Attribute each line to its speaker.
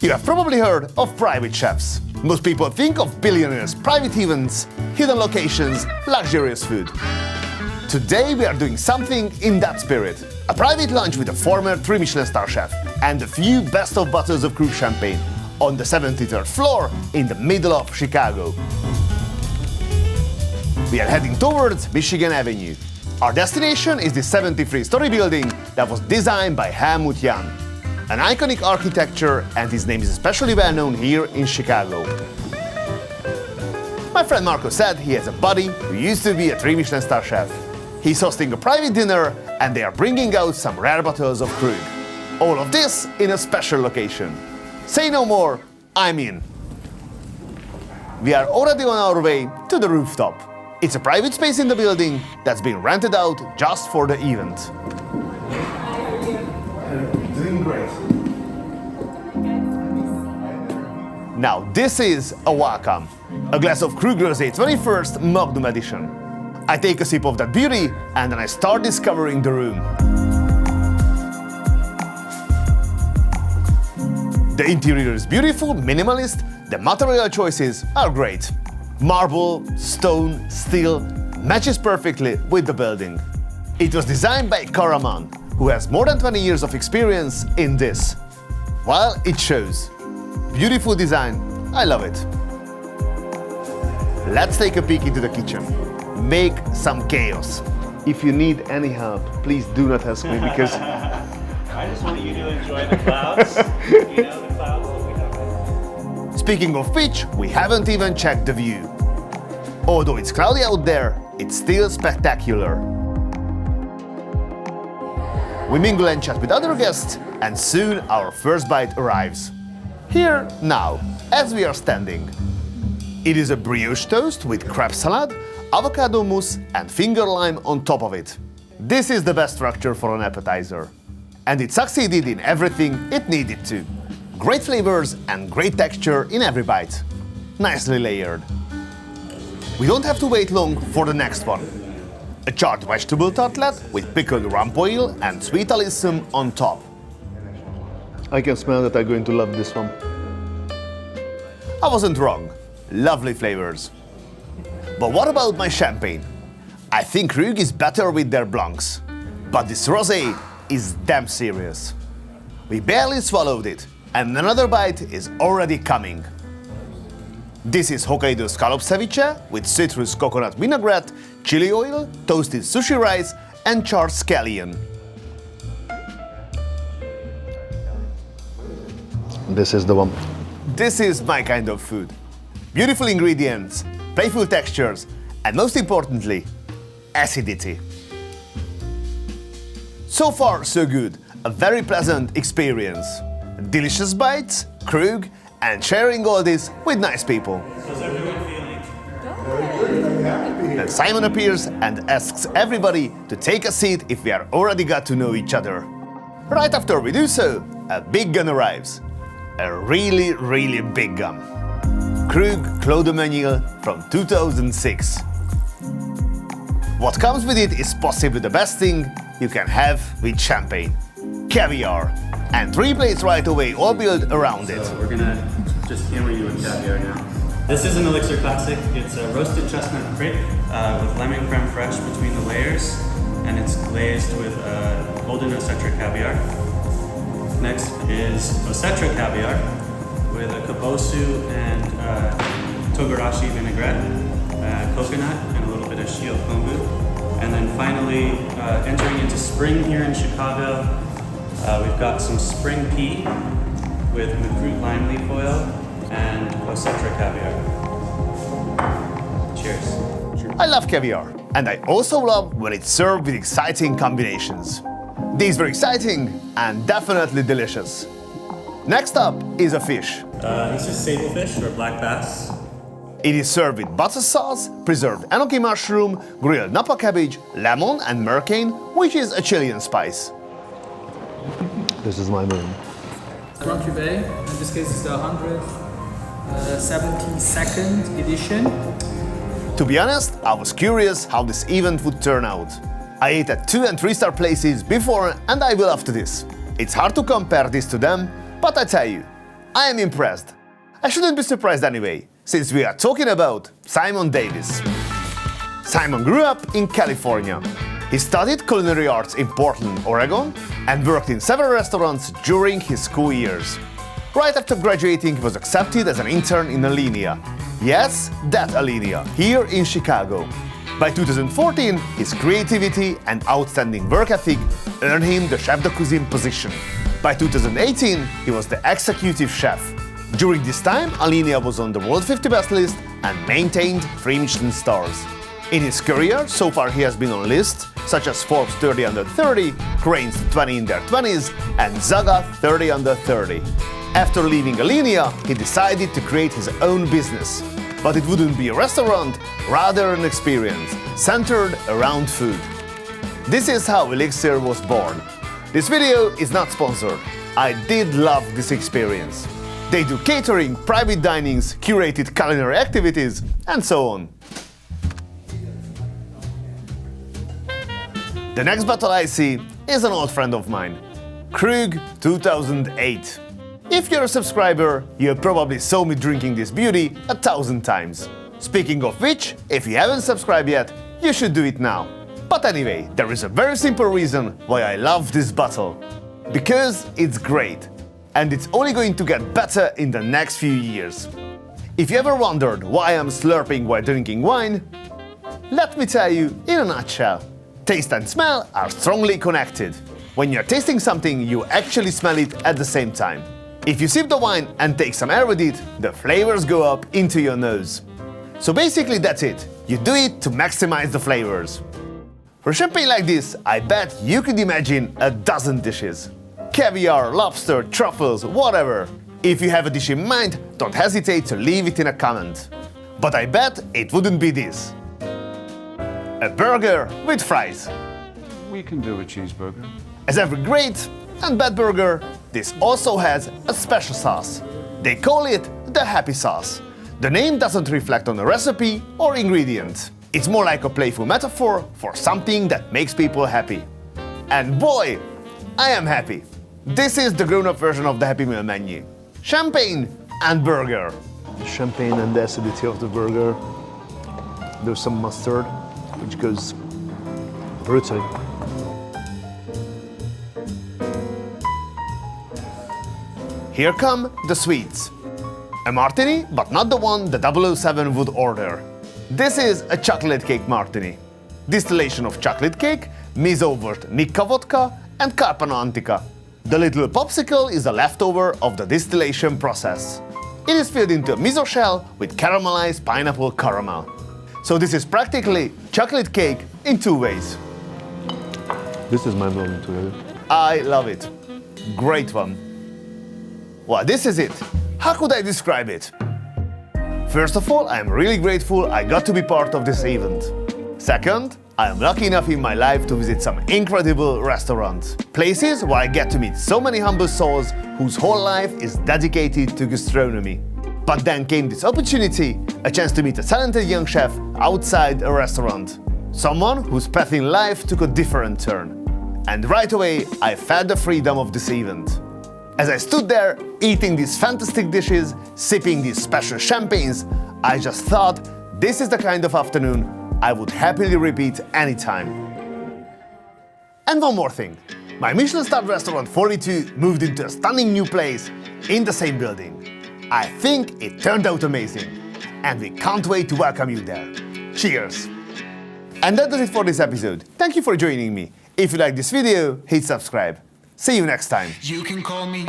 Speaker 1: You have probably heard of private chefs. Most people think of billionaires, private events, hidden locations, luxurious food. Today we are doing something in that spirit. A private lunch with a former 3 Michelin Star Chef and a few best of bottles of Krug Champagne on the 73rd floor in the middle of Chicago. We are heading towards Michigan Avenue. Our destination is the 73-story building that was designed by Helmut Jahn. An iconic architecture, and his name is especially well known here in Chicago. My friend Marco said he has a buddy who used to be a 3 Michelin Star Chef. He's hosting a private dinner and they are bringing out some rare bottles of Krug. All of this in a special location. Say no more, I'm in. We are already on our way to the rooftop. It's a private space in the building that's been rented out just for the event. Doing great. Now this is a welcome. A glass of Krug Rosé 21st Magnum Edition. I take a sip of that beauty and then I start discovering the room. The interior is beautiful, minimalist, the material choices are great. Marble, stone, steel matches perfectly with the building. It was designed by Karaman, who has more than 20 years of experience in this. Well, it shows. Beautiful design, I love it. Let's take a peek into the kitchen. Make some chaos. If you need any help, please do not ask me because...
Speaker 2: I just want you to enjoy the clouds. You know, the clouds that we have.
Speaker 1: Speaking of which, we haven't even checked the view. Although it's cloudy out there, it's still spectacular. We mingle and chat with other guests, and soon our first bite arrives. Here, now, as we are standing. It is a brioche toast with crab salad, avocado mousse and finger lime on top of it. This is the best structure for an appetizer. And it succeeded in everything it needed to. Great flavors and great texture in every bite. Nicely layered. We don't have to wait long for the next one. A charred vegetable tartlet with pickled rump oil and sweet alyssum on top. I can smell that I'm going to love this one. I wasn't wrong. Lovely flavors. But what about my champagne? I think Krug is better with their blancs. But this rosé is damn serious. We barely swallowed it, and another bite is already coming. This is Hokkaido scallop ceviche with citrus coconut vinaigrette, chili oil, toasted sushi rice, and charred scallion. This is the one. This is my kind of food. Beautiful ingredients, playful textures, and most importantly, acidity. So far, so good. A very pleasant experience. Delicious bites, Krug, and sharing all this with nice people.
Speaker 2: How's everyone feeling?
Speaker 1: Then Simon appears and asks everybody to take a seat if we are already got to know each other. Right after we do so, a big gun arrives. A really, really big gun. Krug Clos de Menil from 2006. What comes with it is possibly the best thing you can have with champagne. Caviar. And 3 plates right away, all built around it.
Speaker 2: So we're gonna just hammer you with caviar now. This is an Elixir Classic. It's a roasted chestnut crepe with lemon creme fraiche between the layers, and it's glazed with golden Osetra caviar. Next is Osetra caviar with a kabosu and togarashi vinaigrette, coconut, and a little bit of shio kombu. And then finally, entering into spring here in Chicago, we've got some spring pea with Krug lime leaf oil and Osetra caviar. Cheers.
Speaker 1: I love caviar, and I also love when it's served with exciting combinations. These were exciting and definitely delicious. Next up is a fish.
Speaker 2: This is sablefish or black bass.
Speaker 1: It is served with butter sauce, preserved enoki mushroom, grilled napa cabbage, lemon and mercane, which is a Chilean spice. This is my moon.
Speaker 3: Krug Champagne, in this case it's the 172nd edition.
Speaker 1: To be honest, I was curious how this event would turn out. I ate at 2- and 3-star places before and I will after this. It's hard to compare this to them, but I tell you, I am impressed. I shouldn't be surprised anyway, since we are talking about Simon Davis. Simon grew up in California. He studied culinary arts in Portland, Oregon, and worked in several restaurants during his school years. Right after graduating, he was accepted as an intern in Alinea. Yes, that Alinea, here in Chicago. By 2014, his creativity and outstanding work ethic earned him the chef de cuisine position. By 2018, he was the executive chef. During this time, Alinea was on the World 50 Best list and maintained 3 Michelin stars. In his career, so far he has been on lists such as Forbes 30 Under 30, Crane's 20 in their 20s, and Zagat 30 Under 30. After leaving Alinea, he decided to create his own business. But it wouldn't be a restaurant, rather an experience, centered around food. This is how Elixir was born. This video is not sponsored. I did love this experience. They do catering, private dinings, curated culinary activities, and so on. The next bottle I see is an old friend of mine, Krug 2008. If you're a subscriber, you probably saw me drinking this beauty 1,000 times. Speaking of which, if you haven't subscribed yet, you should do it now. But anyway, there is a very simple reason why I love this bottle. Because it's great. And it's only going to get better in the next few years. If you ever wondered why I'm slurping while drinking wine, let me tell you in a nutshell. Taste and smell are strongly connected. When you're tasting something, you actually smell it at the same time. If you sip the wine and take some air with it, the flavors go up into your nose. So basically that's it. You do it to maximize the flavors. For champagne like this, I bet you could imagine a dozen dishes. Caviar, lobster, truffles, whatever. If you have a dish in mind, don't hesitate to leave it in a comment. But I bet it wouldn't be this. A burger with fries.
Speaker 4: We can do a cheeseburger.
Speaker 1: As every great and bad burger, this also has a special sauce. They call it the happy sauce. The name doesn't reflect on the recipe or ingredient. It's more like a playful metaphor for something that makes people happy. And boy, I am happy. This is the grown-up version of the Happy Meal menu. Champagne and burger.
Speaker 5: The champagne and the acidity of the burger. There's some mustard, which goes brutally.
Speaker 1: Here come the sweets. A martini, but not the one the 007 would order. This is a chocolate cake martini. Distillation of chocolate cake, miso-versed Nikka vodka, and Carpano Antica. The little popsicle is a leftover of the distillation process. It is filled into a miso shell with caramelized pineapple caramel. So this is practically chocolate cake in 2 ways.
Speaker 5: This is mind-blowing together.
Speaker 1: I love it. Great one. Well, this is it. How could I describe it? First of all, I am really grateful I got to be part of this event. Second, I am lucky enough in my life to visit some incredible restaurants. Places where I get to meet so many humble souls whose whole life is dedicated to gastronomy. But then came this opportunity, a chance to meet a talented young chef outside a restaurant. Someone whose path in life took a different turn. And right away, I felt the freedom of this event. As I stood there, eating these fantastic dishes, sipping these special champagnes, I just thought, this is the kind of afternoon I would happily repeat anytime. And one more thing. My Michelin-starred restaurant 42 moved into a stunning new place in the same building. I think it turned out amazing. And we can't wait to welcome you there. Cheers! And that does it for this episode. Thank you for joining me. If you like this video, hit subscribe. See you next time.
Speaker 6: You can call me